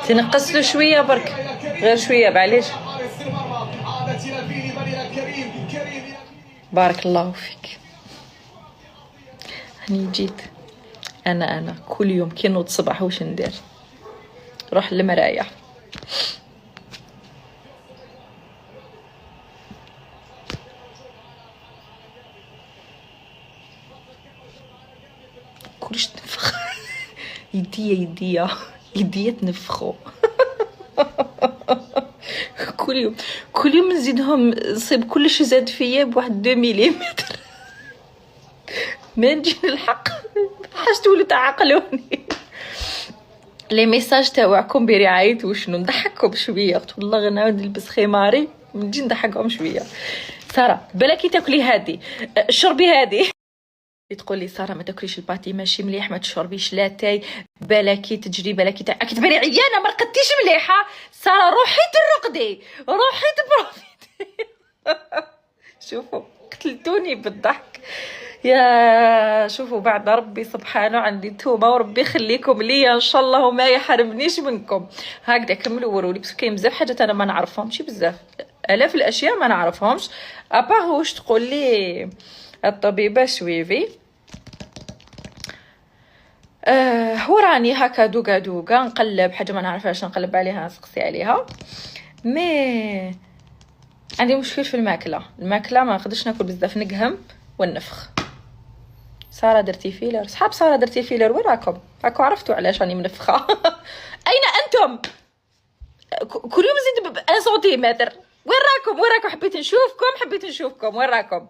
تنقص له شويه برك، غير شويه معليش. بارك الله فيك. هني جيت انا كل يوم كي نوض الصباح واش ندير؟ روح للمرايه، كلش تنفخ. يديا تنفخو. كل يوم نزيدهم نصيب كلش زاد فيا بواحد 2 مليمتر. ما نجي نلحق حاجة تولي تعقلوني. لي ميساج تاعكم برعاية وشنو نضحككم شويه، قلت والله غير نعاود نلبس خماري نجي نضحكهم شويه. ساره بلاكي تاكلي هادي، شربي هادي. تقول لي ساره ما تاكليش الباتي ماشي مليح، ما تشربيش لاتاي، بلاكي تجري بلاكي راكي تباني عيانه ما رقدتيش مليحه. ساره روحي ترقدي، روحي تبروفيتي. شوفوا قتلتوني بالضحك. يا شوفوا بعد ربي سبحانه عندي توبه، وربي يخليكم ليا ان شاء الله وما يحرمنيش منكم. هكذا كملوا ورولي، بس كاين بزاف حاجات انا ما نعرفهمش، بزاف الاف الاشياء ما نعرفهمش. ابار واش تقول لي الطبيبه شويفي. هو راني هكا دوقا نقلب حاجه ما نعرفهاش، نقلب عليها نسقسي عليها. مي عندي مشكل في الماكله ما نقدرش ناكل بزاف، نقهم ونفخ. ساره درتي فيلر؟ صحاب ساره درتي فيلر؟ وين راكم؟ راكم عرفتوا علاش راني منفخه. اين انتم؟ كل يوم زيد 1 سنتيمتر. وين راكم؟ حبيت نشوفكم وين راكم؟